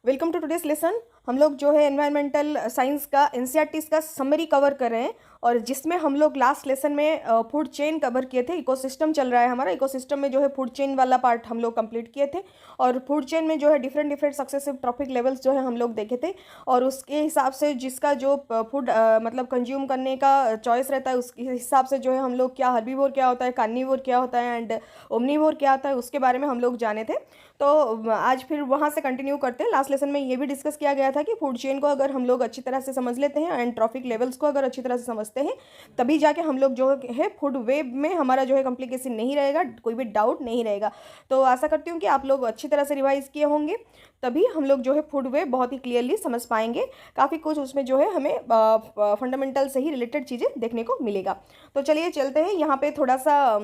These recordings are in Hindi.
Welcome to today's lesson. हम लोग जो है एनवायरमेंटल साइंस का एनसीईआरटी का समरी कवर कर रहे हैं और जिसमें हम लोग लास्ट लेसन में फूड चेन कवर किए थे। इकोसिस्टम चल रहा है हमारा, इकोसिस्टम में जो है फूड चेन वाला पार्ट हम लोग कंप्लीट किए थे और फूड चेन में जो है different different successive trophic levels जो है हम लोग देखे थे और उसके हिसाब से जिसका जो फूड मतलब कंज्यूम करने का चॉइस रहता है उसके हिसाब से जो है हम लोग क्या हर्बीवोर क्या होता है, कार्निवोर क्या होता है एंड ओमनीवोर क्या होता है उसके बारे में हम लोग जाने थे। तो आज फिर वहाँ से कंटिन्यू करते हैं। लास्ट लेसन में ये भी डिस्कस किया गया था कि फूड चेन को अगर हम लोग अच्छी तरह से समझ लेते हैं एंड ट्रॉफिक लेवल्स को अगर अच्छी तरह से समझते हैं तभी जाके हम लोग जो है फूड वेब में हमारा जो है कॉम्प्लिकेशन नहीं रहेगा, कोई भी डाउट नहीं रहेगा। तो आशा करती हूँ कि आप लोग अच्छी तरह से रिवाइज किए होंगे, तभी हम लोग जो है फूड वेब बहुत ही क्लियरली समझ पाएंगे। काफ़ी कुछ उसमें जो है हमें फंडामेंटल से ही रिलेटेड चीज़ें देखने को मिलेगा। तो चलिए चलते हैं। यहाँ पे थोड़ा सा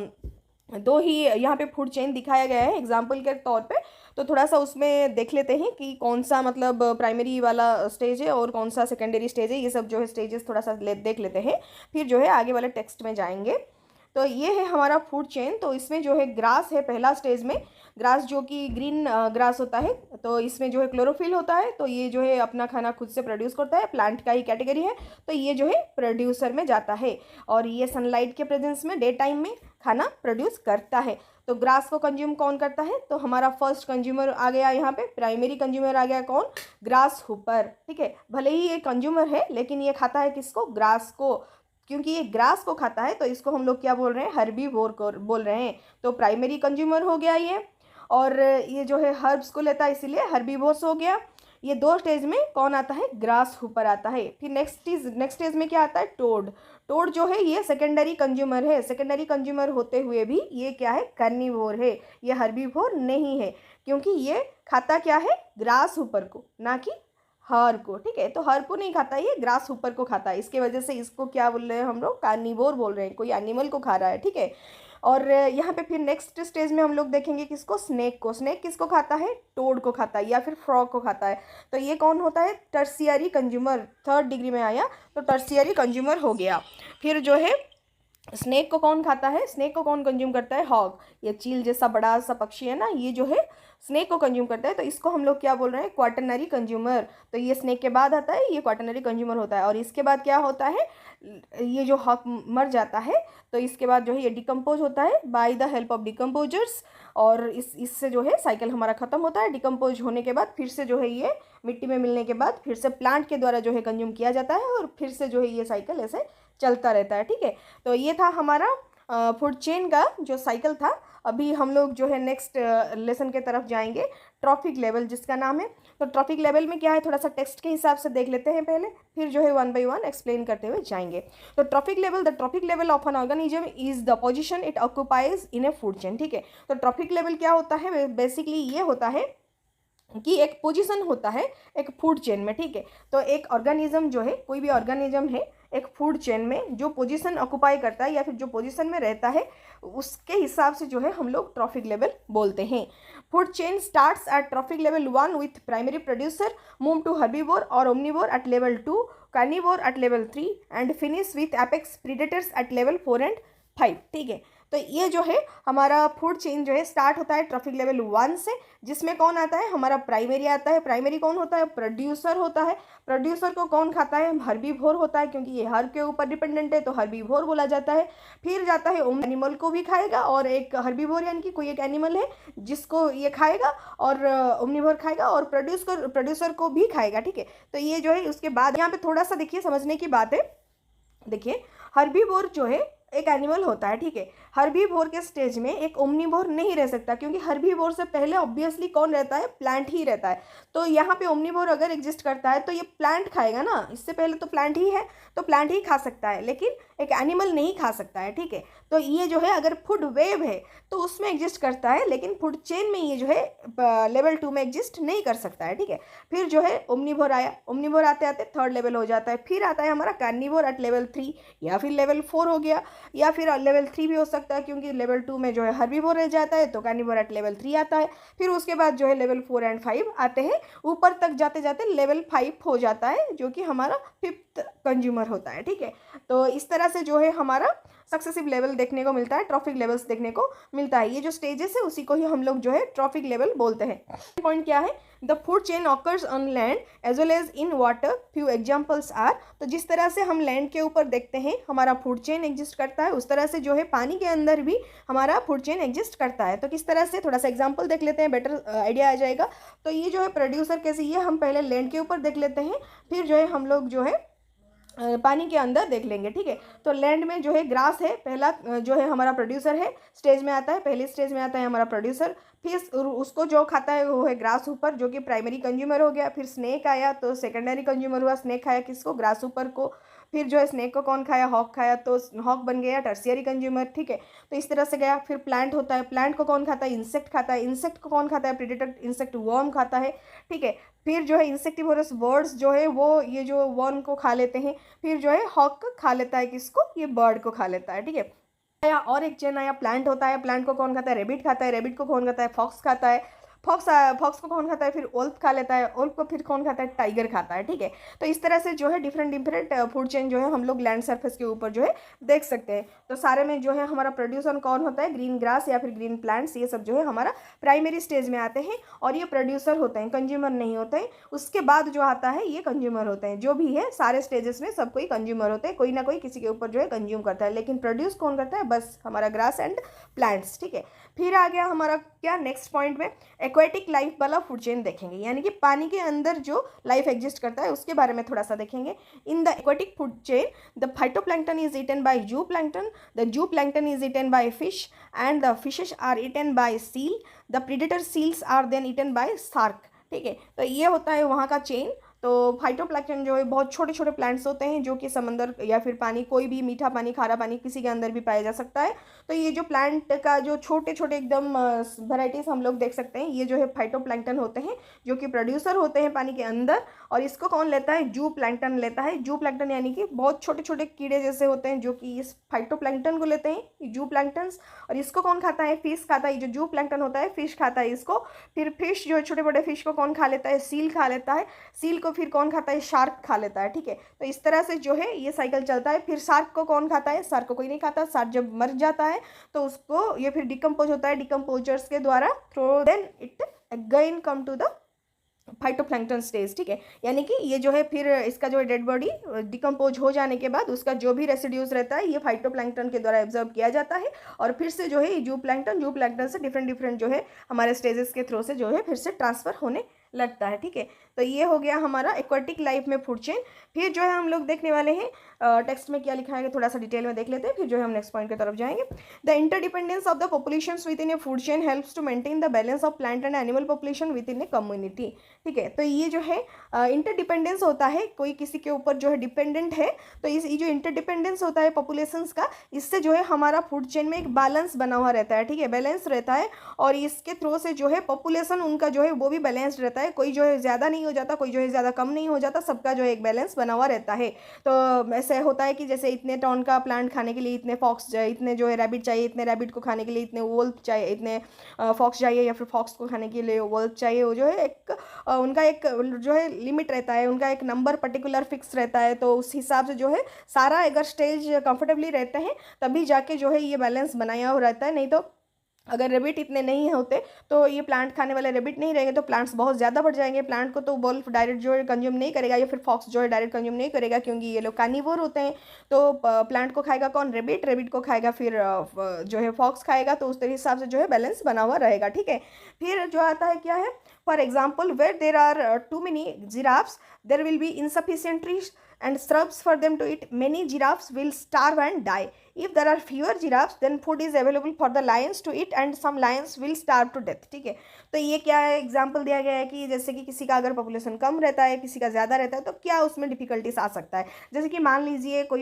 दो ही यहाँ पे फूड चेन दिखाया गया है एग्जाम्पल के तौर पे, तो थोड़ा सा उसमें देख लेते हैं कि कौन सा मतलब प्राइमरी वाला स्टेज है और कौन सा सेकेंडरी स्टेज है। ये सब जो है स्टेजेस थोड़ा सा देख लेते हैं, फिर जो है आगे वाले टेक्स्ट में जाएंगे। तो ये है हमारा फूड चेन। तो इसमें जो है ग्रास है पहला स्टेज में, ग्रास जो कि ग्रीन ग्रास होता है। तो इसमें जो है क्लोरोफिल होता है, तो ये जो है अपना खाना खुद से प्रोड्यूस करता है, प्लांट का ही कैटेगरी है। तो ये जो है प्रोड्यूसर में जाता है और ये सनलाइट के प्रेजेंस में डे टाइम में खाना प्रोड्यूस करता है। तो ग्रास को कंज्यूम कौन करता है? तो हमारा फर्स्ट कंज्यूमर आ गया यहाँ पे, प्राइमरी कंज्यूमर आ गया कौन? Grass Hooper. ठीक है, भले ही ये कंज्यूमर है लेकिन ये खाता है किसको? ग्रास को। क्योंकि ये ग्रास को खाता है तो इसको हम लोग क्या बोल रहे हैं? हर्बीवोर को बोल रहे हैं। तो प्राइमरी कंज्यूमर हो गया ये, और ये जो है हर्ब्स को लेता है इसीलिए हर्बीवोर्स हो गया। ये दो स्टेज में कौन आता है? ग्रास हुपर आता है। फिर नेक्स्ट स्टेज में क्या आता है? टोड। टोड जो है ये सेकेंडरी कंज्यूमर है। सेकेंडरी कंज्यूमर होते हुए भी ये क्या है? कार्निवोर है, ये हर्बीवोर नहीं है, क्योंकि ये खाता क्या है? ग्रास हुपर को, ना कि हर को। ठीक है, तो हर को नहीं खाता, ये ग्रास हुपर को खाता है। इसके वजह से इसको क्या बोल रहे हैं हम लोग? कार्निवोर बोल रहे हैं, कोई एनिमल को खा रहा है। ठीक है, और यहाँ पे फिर नेक्स्ट स्टेज में हम लोग देखेंगे किसको? स्नेक को। स्नेक किसको खाता है? टोड को खाता है या फिर फ्रॉग को खाता है। तो ये कौन होता है? टर्सियरी कंज्यूमर, थर्ड डिग्री में आया तो टर्सियरी कंज्यूमर हो गया। फिर जो है स्नेक को कौन खाता है? स्नेक को कौन कंज्यूम करता है? हॉग, ये चील जैसा बड़ा सा पक्षी है ना, ये जो है स्नेक को कंज्यूम करता है। तो इसको हम लोग क्या बोल रहे हैं? Quaternary consumer. तो ये स्नेक के बाद आता है, ये क्वाटरनरी कंज्यूमर होता है। और इसके बाद क्या होता है? ये जो हॉग मर जाता है तो इसके बाद जो है ये डिकम्पोज होता है by the help of decomposers, और इससे जो है साइकिल हमारा खत्म होता है। डिकम्पोज होने के बाद फिर से जो है ये मिट्टी में मिलने के बाद फिर से प्लांट के द्वारा जो है कंज्यूम किया जाता है और फिर से जो है ये साइकिल ऐसे चलता रहता है। ठीक है, तो ये था हमारा फूड चेन का जो साइकिल था। अभी हम लोग जो है नेक्स्ट लेसन के तरफ जाएंगे, ट्रॉफिक लेवल जिसका नाम है। तो ट्रॉफिक लेवल में क्या है, थोड़ा सा टेक्स्ट के हिसाब से देख लेते हैं पहले, फिर जो है वन बाय वन एक्सप्लेन करते हुए जाएंगे। तो trophic level, the trophic level of an organism is the position it occupies in a food chain. ठीक है, तो ट्रॉफिक लेवल क्या होता है? बेसिकली ये होता है कि एक पोजीशन होता है एक फूड चेन में। ठीक है, तो एक ऑर्गेनिज्म जो है, कोई भी ऑर्गेनिज्म है एक फूड चेन में जो पोजीशन ऑक्यूपाई करता है या फिर जो पोजीशन में रहता है उसके हिसाब से जो है हम लोग ट्रॉफिक लेवल बोलते हैं। Food chain starts at trophic level 1 with primary producer, move to herbivore और omnivore at level 2, carnivore at level 3 and finish with apex predators at level 4 and 5। ठीक है, तो ये जो है हमारा फूड चेन जो है स्टार्ट होता है ट्रॉफिक लेवल 1 से, जिसमें कौन आता है? हमारा प्राइमरी आता है। प्राइमरी कौन होता है? प्रोड्यूसर होता है। प्रोड्यूसर को कौन खाता है? हर्बीवोर होता है, क्योंकि ये हर के ऊपर डिपेंडेंट है तो हर्बीवोर बोला जाता है। फिर जाता है एनिमल को भी खाएगा, और एक हर्बीवोर यानी कि कोई एक एनिमल है जिसको ये खाएगा, और ओमनीवोर खाएगा और प्रोड्यूसर को भी खाएगा। ठीक है, तो ये जो है उसके बाद यहाँ पे थोड़ा सा देखिए समझने की बात है। देखिए, हर्बीवोर जो है एक एनिमल होता है। ठीक है, हर्बीवोर के स्टेज में एक ओमनीवोर नहीं रह सकता, क्योंकि हर्बीवोर से पहले ऑब्वियसली कौन रहता है? प्लांट ही रहता है। तो यहाँ पे ओमनीवोर अगर एग्जिस्ट करता है तो ये प्लांट खाएगा ना, इससे पहले तो प्लांट ही है तो प्लांट ही खा सकता है, लेकिन एक एनिमल नहीं खा सकता है। ठीक है, तो ये जो है अगर फूड वेव है तो उसमें एग्जिस्ट करता है, लेकिन फूड चेन में ये जो है लेवल 2 में एग्जिस्ट नहीं कर सकता है। ठीक है, फिर जो है ओमनीवोर आया, ओमनीवोर आते आते थर्ड लेवल हो जाता है। फिर आता है हमारा कार्निवोर एट लेवल 3 या फिर लेवल 4 हो गया, या फिर लेवल 3 भी हो सकता है, क्योंकि लेवल 2 में जो है हर्बीवोर रह जाता है तो कार्निवोर एट लेवल 3 आता है। फिर उसके बाद जो है लेवल 4 एंड 5 आते हैं, ऊपर तक जाते जाते लेवल 5 हो जाता है, जो कि हमारा 5th कंज्यूमर होता है। ठीक है, तो इस तरह से जो है हमारा सक्सेसिव लेवल देखने को मिलता है, ट्रॉफिक लेवल्स देखने को मिलता है। ये जो स्टेजेस है उसी को ही हम लोग जो है ट्रॉफिक लेवल बोलते हैं। पॉइंट क्या है? The food chain occurs on land as well as in water, few examples are. तो जिस तरह से हम लैंड के ऊपर देखते हैं हमारा फूड चेन एग्जिस्ट करता है, उस तरह से जो है पानी के अंदर भी हमारा फूड चेन एग्जिस्ट करता है। तो किस तरह से, थोड़ा सा एग्जाम्पल देख लेते हैं, बेटर आइडिया आ जाएगा। तो ये जो है प्रोड्यूसर कैसे, ये हम पहले लैंड के ऊपर देख लेते हैं, फिर जो है हम लोग जो है पानी के अंदर देख लेंगे, ठीक है। तो लैंड में जो है ग्रास है, पहला जो है हमारा प्रोड्यूसर है, स्टेज में आता है, पहली स्टेज में आता है हमारा प्रोड्यूसर। फिर उसको जो खाता है वो है ग्रास ऊपर, जो कि प्राइमरी कंज्यूमर हो गया। फिर स्नेक आया तो सेकेंडरी कंज्यूमर हुआ, स्नेक खाया किसको, ग्रास ऊपर को। फिर जो है स्नेक को कौन खाया, हॉक खाया, तो हॉक बन गया टर्शियरी कंज्यूमर, ठीक है। तो इस तरह से गया। फिर प्लांट होता है, प्लांट को कौन खाता है, इंसेक्ट खाता है, इंसेक्ट को कौन खाता है, प्रेडेटर इंसेक्ट वर्म खाता है, ठीक है। फिर जो है इंसेक्टिवोरस बर्ड्स जो है वो ये जो वर्म को खा लेते हैं। फिर जो है हॉक खा लेता है किसको, ये बर्ड को खा लेता है, ठीक है। आया और एक चेन आया, प्लांट होता है, प्लांट को कौन खाता है, रेबिट खाता है, रेबिट को कौन खाता है, फॉक्स खाता है, फॉक्स को कौन खाता है, फिर ओल्फ खा लेता है, ओल्फ को फिर कौन खाता है, टाइगर खाता है, ठीक है। तो इस तरह से जो है डिफरेंट डिफरेंट फूड चेन जो है हम लोग लैंड सरफेस के ऊपर जो है देख सकते हैं। तो सारे में जो है हमारा प्रोड्यूसर कौन होता है, ग्रीन ग्रास या फिर ग्रीन प्लांट्स, ये सब जो है हमारा प्राइमरी स्टेज में आते हैं और ये प्रोड्यूसर होते हैं, कंज्यूमर नहीं होते हैं। उसके बाद जो आता है ये कंज्यूमर होते हैं। जो भी है सारे स्टेजेस में सब कोई कंज्यूमर होते हैं, कोई ना कोई किसी के ऊपर जो है कंज्यूम करता है, लेकिन प्रोड्यूस कौन करता है, बस हमारा ग्रास एंड प्लांट्स, ठीक है। फिर आ गया हमारा क्या नेक्स्ट पॉइंट में, एक्वेटिक लाइफ वाला फूड चेन देखेंगे, यानी कि पानी के अंदर जो लाइफ एग्जिस्ट करता है उसके बारे में थोड़ा सा देखेंगे। In the aquatic food chain the phytoplankton is eaten by zooplankton, the zooplankton is eaten by fish and the fishes are eaten by seal, the predator seals are then eaten by shark, ठीक है। तो ये होता है वहाँ का चेन। तो फाइटोप्लैंक्टन जो है बहुत छोटे छोटे प्लांट्स होते हैं जो कि समंदर या फिर पानी, कोई भी मीठा पानी, खारा पानी किसी के अंदर भी पाया जा सकता है। तो ये जो प्लांट का जो छोटे छोटे एकदम वेराइटीज़ हम लोग देख सकते हैं, ये जो है फाइटोप्लैंक्टन होते हैं जो कि प्रोड्यूसर होते हैं पानी के अंदर। और इसको कौन लेता है, जू प्लैंक्टन लेता है। जू प्लैंक्टन यानी कि बहुत छोटे छोटे कीड़े जैसे होते हैं जो कि इस फाइटोप्लैंक्टन को लेते हैं, जू प्लैंक्टन्स। और इसको कौन खाता है, फिश खाता है। जो जू प्लैंक्टन होता है फिश खाता है इसको। फिर फिश जो है छोटे बड़े फिश को कौन खा लेता है, सील खा लेता है। सील को फिर कौन खाता है, शार्क खा लेता है, ठीक है। तो इस तरह से जो है ये साइकिल चलता है। फिर शार्क को कौन खाता है, शार्क को कोई नहीं खाता। शार्क जब मर जाता है तो उसको ये फिर डिकम्पोज होता है डिकम्पोजर्स के द्वारा, through then it again come to the phytoplankton stage, ठीक है। यानी कि ये जो है फिर इसका जो है डेड बॉडी डिकम्पोज हो जाने के बाद उसका जो भी रेसिड्यूज रहता है ये फाइटोप्लैंक्टन के द्वारा एब्जॉर्ब किया जाता है और फिर से जो है जू प्लैंक्टन से डिफरेंट डिफरेंट जो है हमारे स्टेजेस के थ्रू से जो है फिर से ट्रांसफर होने लगता है, ठीक है। तो ये हो गया हमारा एक्वाटिक लाइफ में फूड चेन। फिर जो है हम लोग देखने वाले हैं टेक्स्ट में क्या लिखा है, थोड़ा सा डिटेल में देख लेते हैं, फिर जो है हम नेक्स्ट पॉइंट की तरफ जाएंगे। The interdependence of the populations within a food chain helps to maintain the balance of plant and animal population within a community, ठीक है। तो ये जो है इंटरडिपेंडेंस होता है, कोई किसी के ऊपर जो है डिपेंडेंट है, तो इस ये जो इंटरडिपेंडेंस होता है पॉपुलेशंस का, इससे जो है हमारा फूड चेन में एक बैलेंस बना हुआ रहता है, ठीक है, बैलेंस रहता है। और इसके थ्रू से जो है पॉपुलेशन उनका जो है वो भी बैलेंस्ड रहता है, कोई जो है ज़्यादा नहीं हो जाता, कोई जो है ज़्यादा कम नहीं हो जाता, सबका जो है एक बैलेंस बना हुआ रहता है। तो ऐसे होता है कि जैसे इतने टन का प्लांट खाने के लिए इतने फॉक्स चाहिए, इतने जो है रैबिट चाहिए, इतने रैबिट को खाने के लिए इतने वोल्फ चाहिए, इतने फॉक्स चाहिए, या फिर फॉक्स को खाने के लिए वोल्फ चाहिए। वो जो है एक उनका एक जो है लिमिट रहता है, उनका एक नंबर पर्टिकुलर फिक्स रहता है। तो उस हिसाब से जो है सारा अगर स्टेज कंफर्टेबली रहते हैं तभी जाके जो है ये बैलेंस बनाया हुआ रहता है। नहीं तो अगर रेबिट इतने नहीं होते तो ये प्लांट खाने वाले रेबिट नहीं रहेंगे तो प्लांट्स बहुत ज़्यादा बढ़ जाएंगे। प्लांट को तो वोल्फ डायरेक्ट जो है कंज्यूम नहीं करेगा, या फिर फॉक्स जो है डायरेक्ट कंज्यूम नहीं करेगा, क्योंकि ये लोग कार्निवोर होते हैं। तो प्लांट को खाएगा कौन, रेबिट, रेबिट को खाएगा फिर जो है फॉक्स खाएगा। तो उस हिसाब से जो है बैलेंस बना हुआ रहेगा, ठीक है। फिर जो आता है क्या है, for example where there are too many giraffes there will be insufficient trees and shrubs for them to eat. Many giraffes will starve and die. If there are fewer giraffes then food is available for the lions to eat and some lions will starve to death, ठीक है। तो ये क्या है, एग्जाम्पल दिया गया है कि जैसे कि किसी का अगर पॉपुलेशन कम रहता है, किसी का ज़्यादा रहता है, तो क्या उसमें डिफिकल्टीज आ सकता है। जैसे कि मान लीजिए कोई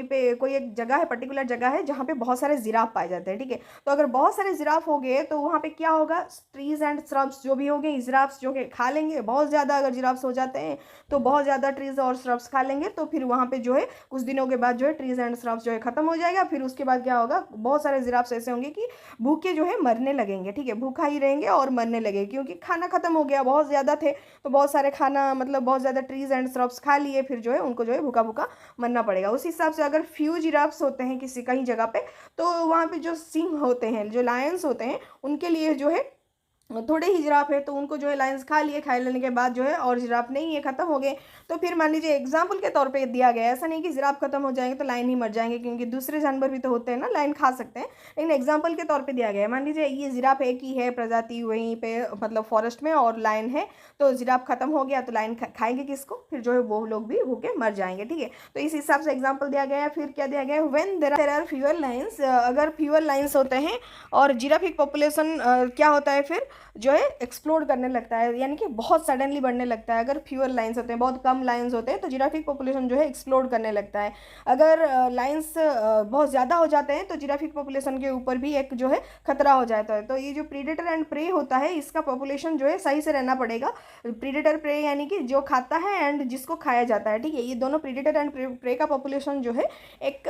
एक जगह है, पर्टिकुलर जगह है जहाँ पे बहुत सारे जिराफ पाए जाते हैं, ठीक है। तो अगर बहुत सारे जिराफ हो गए तो वहाँ पे क्या होगा, ट्रीज एंड श्रब्स जो भी होंगे, जिराफ्स जो कि खा लेंगे बहुत ज़्यादा। अगर जिराफ्स हो जाते हैं तो बहुत ज़्यादा ट्रीज और श्रब्स खा लेंगे, तो फिर वहाँ पे जो है कुछ दिनों के बाद जो है ट्रीज एंड श्रब्स जो है खत्म हो जाएगा। फिर उसके बाद क्या होगा, बहुत सारे जिराफ्स ऐसे होंगे कि भूखे जो है मरने लगेंगे, ठीक है, भूखा ही रहेंगे और मरने लगेंगे, क्योंकि खाना खत्म हो गया, बहुत ज़्यादा थे तो बहुत सारे खाना मतलब बहुत ज़्यादा ट्रीज एंड श्रब्स खा लिए, फिर जो है उनको जो है भूखा भूखा मरना पड़ेगा। उस हिसाब से अगर फ्यू जिराफ्स होते हैं किसी कहीं जगह पे, तो वहाँ पे जो सिंह होते हैं, जो लायंस होते हैं, उनके लिए जो है थोड़े ही जिराफ है तो उनको जो है लायंस खा लिए, खा लेने के बाद जो है और जिराफ नहीं है, ख़त्म हो गए। तो फिर मान लीजिए एग्जाम्पल के तौर पे दिया गया है, ऐसा नहीं कि जिराफ खत्म हो जाएंगे तो लायन ही मर जाएंगे, क्योंकि दूसरे जानवर भी तो होते हैं ना, लायन खा सकते हैं, लेकिन एग्जाम्पल के तौर पे दिया गया है। मान लीजिए ये जिराफ एक ही है प्रजाति वहीं पे मतलब फॉरेस्ट में, और लायन है, तो जिराफ खत्म हो गया तो लायन खाएंगे किसको, फिर जो है वो लोग भी भूखे मर जाएंगे, ठीक है। तो इस हिसाब से एग्जाम्पल दिया गया है। फिर क्या दिया गया है, when there are fewer lions, अगर फ्यूअर लायंस होते हैं और जिराफिक पॉपुलेशन क्या होता है फिर जो है एक्सप्लोड करने लगता है, यानी कि बहुत सडनली बढ़ने लगता है। अगर फ्यूअर लाइन्स होते हैं, बहुत कम लाइन्स होते हैं, तो जिराफिक पॉपुलेशन जो है एक्सप्लोड करने लगता है। अगर लाइन्स बहुत ज़्यादा हो जाते हैं तो जिराफिक पॉपुलेशन के ऊपर भी एक जो है खतरा हो जाता है। तो ये जो प्रीडेटर एंड प्रे होता है, इसका पॉपुलेशन जो है सही से रहना पड़ेगा। प्रीडेटर प्रे यानी कि जो खाता है एंड जिसको खाया जाता है, ठीक है, ये दोनों प्रीडेटर एंड प्रे का पॉपुलेशन जो है एक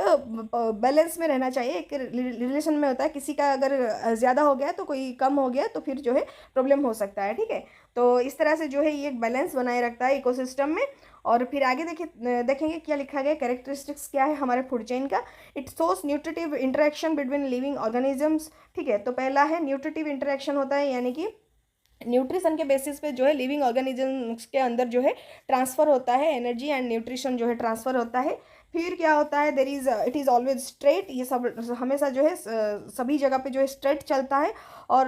बैलेंस में रहना चाहिए, एक रिलेशन में होता है। किसी का अगर ज़्यादा हो गया तो कोई कम हो गया तो फिर जो है प्रॉब्लम हो सकता है, ठीक है। तो इस तरह से जो है ये एक बैलेंस बनाए रखता है इकोसिस्टम में। और फिर आगे देखेंगे क्या लिखा गया, कैरेक्टरिस्टिक्स क्या है हमारे फूड चेन का। It shows nutritive interaction between living organisms, ठीक है। तो पहला है न्यूट्रिटिव इंटरेक्शन होता है, यानी कि न्यूट्रिशन के बेसिस पे जो है लिविंग ऑर्गेनिजम्स के अंदर जो है ट्रांसफ़र होता है, एनर्जी एंड न्यूट्रिशन जो है ट्रांसफ़र होता है। फिर क्या होता है, there is it is always straight, ये सब हमेशा जो है सभी जगह पे जो है स्ट्रेट चलता है। और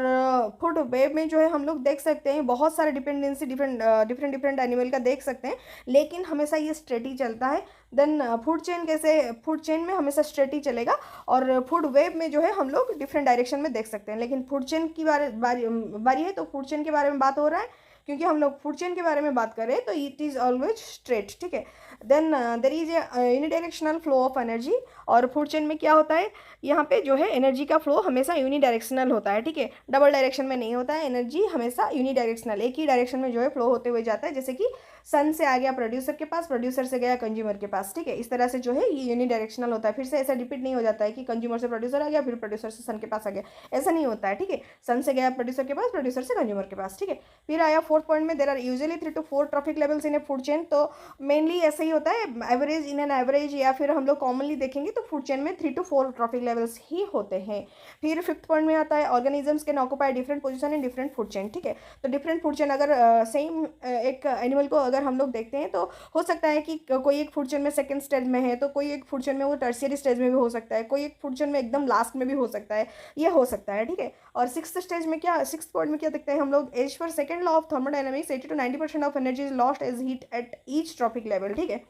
फूड वेब में जो है हम लोग देख सकते हैं बहुत सारे डिपेंडेंसी डिफरेंट एनिमल का देख सकते हैं, लेकिन हमेशा ये स्ट्रेट ही चलता है। देन फूड चेन कैसे, फूड चेन में हमेशा स्ट्रेट ही चलेगा, और फूड वेब में जो है हम लोग डिफरेंट डायरेक्शन में देख सकते हैं। लेकिन फूड चेन की बारी है, तो फूड चेन के बारे में बात हो रहा है, क्योंकि हम लोग फूड चेन के बारे में बात कर रहे हैं, तो इट इज़ ऑलवेज स्ट्रेट, ठीक है। Then there is a unidirectional flow of energy. और फूड चेन में क्या होता है, यहाँ पे जो है एनर्जी का फ्लो हमेशा यूनिडायरेक्शनल होता है, ठीक है, डबल डायरेक्शन में नहीं होता है। एनर्जी हमेशा यूनिडायरेक्शनल, एक ही डायरेक्शन में जो है फ्लो होते हुए जाता है, जैसे कि सन से आ गया प्रोड्यूसर के पास, प्रोड्यूसर से गया कंज्यूमर के पास, ठीक है। इस तरह से जो है ये यूनिडायरेक्शनल होता है। फिर से ऐसा रिपीट नहीं हो जाता है कि कंज्यूमर से प्रोड्यूसर आ गया, फिर प्रोड्यूसर से सन के पास आ गया, ऐसा नहीं होता है, ठीक है। सन से गया प्रोड्यूसर के पास, प्रोड्यूसर से कंज्यूमर के पास, ठीक है। फिर आया फोर्थ पॉइंट में, there are usually 3 to 4 trophic levels in a food chain. तो मेनली ऐसा ही होता है, एवरेज इन एन एवरेज, या फिर हम लोग कॉमनली देखेंगे तो फूड चेन में 3 to 4 ट्रॉफिक लेवल्स ही होते हैं। फिर फिफ्थ पॉइंट में आता है, organisms can occupy different position in different food chain, ठीक है। तो डिफरेंट फूड चेन अगर सेम एक एनिमल को अगर हम लोग देखते हैं, तो हो सकता है कि कोई एक फूड चेन में सेकंड स्टेज में है, तो कोई एक फूड चेन में वो टर्शियरी स्टेज में भी हो सकता है, कोई एक फूड चेन में एकदम लास्ट में भी हो सकता है, ये हो सकता है, ठीक है। और सिक्स्थ स्टेज में क्या, सिक्स्थ पॉइंट में क्या देखते हैं हम लोग, as per second law of thermodynamics, 80 to 90% of energy is lost as heat at each trophic level, ठीक है।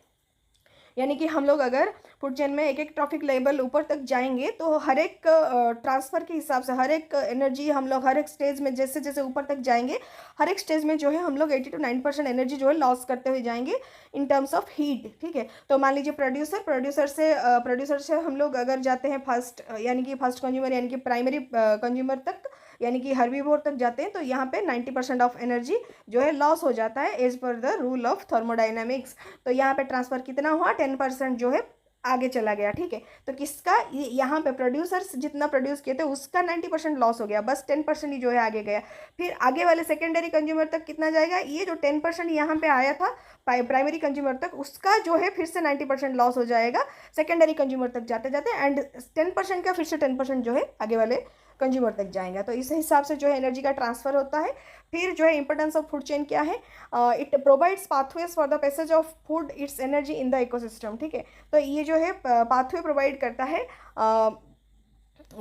यानी कि हम लोग अगर फूड चेन में एक एक ट्रॉफिक लेवल ऊपर तक जाएंगे, तो हर एक ट्रांसफ़र के हिसाब से हर एक एनर्जी हम लोग हर एक स्टेज में जैसे जैसे ऊपर तक जाएंगे, हर एक स्टेज में जो है हम लोग 80 to 90% एनर्जी जो है लॉस करते हुए जाएंगे इन टर्म्स ऑफ हीट, ठीक है। तो मान लीजिए प्रोड्यूसर से हम लोग अगर जाते हैं फर्स्ट, यानी कि फर्स्ट कंज्यूमर यानी कि प्राइमरी कंज्यूमर तक, यानी कि हर्बीवोर तक जाते हैं, तो यहाँ पे 90% ऑफ एनर्जी जो है लॉस हो जाता है as per the rule of thermodynamics. तो यहाँ पे ट्रांसफ़र कितना हुआ, 10% जो है आगे चला गया, ठीक है। तो किसका, यहाँ पे प्रोड्यूसर्स जितना प्रोड्यूस किए थे उसका 90% लॉस हो गया, बस 10% ही जो है आगे गया। फिर आगे वाले सेकेंडरी कंज्यूमर तक कितना जाएगा, ये जो 10% यहाँ पे आया था प्राइमरी कंज्यूमर तक, उसका जो है फिर से 90% लॉस हो जाएगा सेकेंडरी कंज्यूमर तक जाते जाते, एंड 10% का फिर से 10% जो है आगे वाले कंज्यूमर तक जाएगा। तो इस हिसाब से जो है एनर्जी का ट्रांसफ़र होता है। फिर जो है इंपॉर्टेंस ऑफ फूड चेन क्या है, it provides pathways for the passage of food it's energy in the ecosystem, ठीक है। तो ये जो है पाथवे प्रोवाइड करता है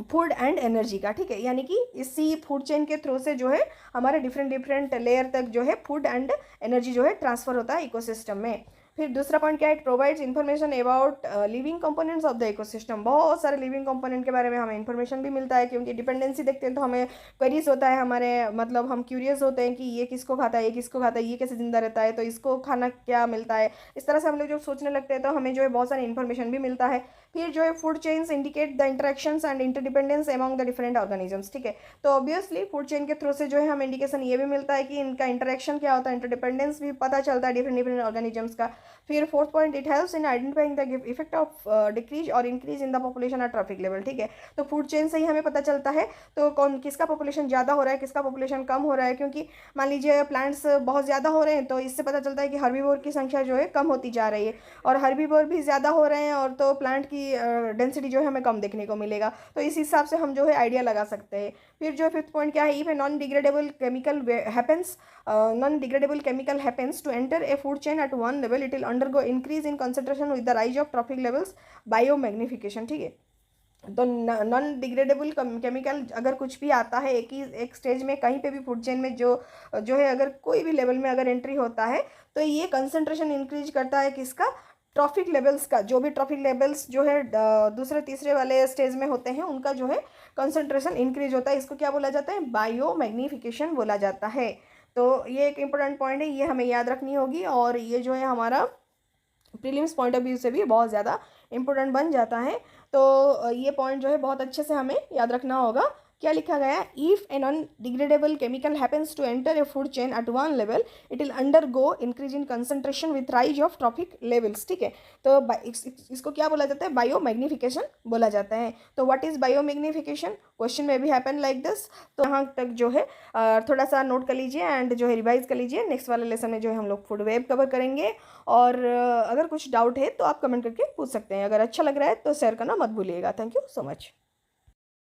फूड एंड एनर्जी का, ठीक है। यानी कि इसी फूड चेन के थ्रू से जो है हमारे डिफरेंट लेयर तक जो है फूड एंड एनर्जी जो है ट्रांसफ़र होता है इकोसिस्टम में। फिर दूसरा पॉइंट क्या है, it provides information about living components of the ecosystem. बहुत सारे लिविंग कंपोनेंट के बारे में हमें इन्फॉर्मेशन भी मिलता है, क्योंकि डिपेंडेंसी देखते हैं तो हमें क्वेरीज होता है हमारे, मतलब हम क्यूरियस होते हैं कि ये किसको खाता है, ये किसको खाता है, ये कैसे जिंदा रहता है, तो इसको खाना क्या मिलता है। इस तरह से हम लोग जब सोचने लगते हैं तो हमें जो है बहुत सारी इन्फॉर्मेशन भी मिलता है। फिर जो है food chains indicate the interactions and interdependence among the different organisms, ठीक है। तो ऑब्वियसली फूड चेन के थ्रू से जो है हमें इंडिकेशन ये भी मिलता है कि इनका इंटरेक्शन क्या होता है, इंटरडिपेंडेंस भी पता चलता है डिफरेंट ऑर्गेनिजम्स का। फिर fourth point, it helps in identifying the effect of decrease और increase in the population at trophic level, ठीक है। तो फूड चेन से ही हमें पता चलता है तो कौन किसका पॉपुलेशन ज़्यादा हो रहा है, किसका पॉपुलेशन कम हो रहा है, क्योंकि मान लीजिए प्लांट्स बहुत ज़्यादा हो रहे हैं तो इससे पता चलता है कि हर्बीवोर की संख्या जो है कम होती जा रही है, और हर्बीवोर भी ज़्यादा हो रहे हैं और तो प्लांट की डेंसिटी जो है हमें कम देखने को मिलेगा। तो इस हिसाब से हम जो है आइडिया लगा सकते हैं। फिर जो फिफ्थ पॉइंट क्या है, if a non degradable chemical happens non-degradable chemical happens to enter a food chain at one level, it will undergo increase in concentration with the rise of trophic levels, biomagnification, ठीक है। तो नॉन डिग्रेडेबल केमिकल अगर कुछ भी आता है एक स्टेज में कहीं पे भी फूड चेन में जो जो है अगर कोई भी लेवल में अगर एंट्री होता है तो ये कंसंट्रेशन इंक्रीज करता है किसका, ट्रॉफिक लेवल्स का। जो भी ट्रॉफिक लेवल्स जो है दूसरे तीसरे वाले स्टेज में होते हैं उनका जो है कंसंट्रेशन इंक्रीज होता है। इसको क्या बोला जाता है, बायो मैग्नीफिकेशन बोला जाता है। तो ये एक इंपॉर्टेंट पॉइंट है, ये हमें याद रखनी होगी, और ये जो है हमारा प्रीलिम्स पॉइंट ऑफ व्यू से भी बहुत ज़्यादा इंपॉर्टेंट बन जाता है। तो ये पॉइंट जो है बहुत अच्छे से हमें याद रखना होगा। क्या लिखा गया है, if a non degradable chemical happens to enter a food chain at one level it will undergo increase in concentration with rise of trophic levels, ठीक है। तो इसको क्या बोला जाता है, बायो मैग्निफिकेशन बोला जाता है। तो what is bio magnification, question में भी हैपन लाइक दिस। तो यहाँ तक जो है थोड़ा सा नोट कर लीजिए एंड जो है रिवाइज कर लीजिए। नेक्स्ट वाले लेसन में जो है हम लोग फूड वेब कवर करेंगे, और अगर कुछ डाउट है तो आप कमेंट करके पूछ सकते हैं। अगर अच्छा लग रहा है तो शेयर करना मत भूलिएगा। Thank you so much.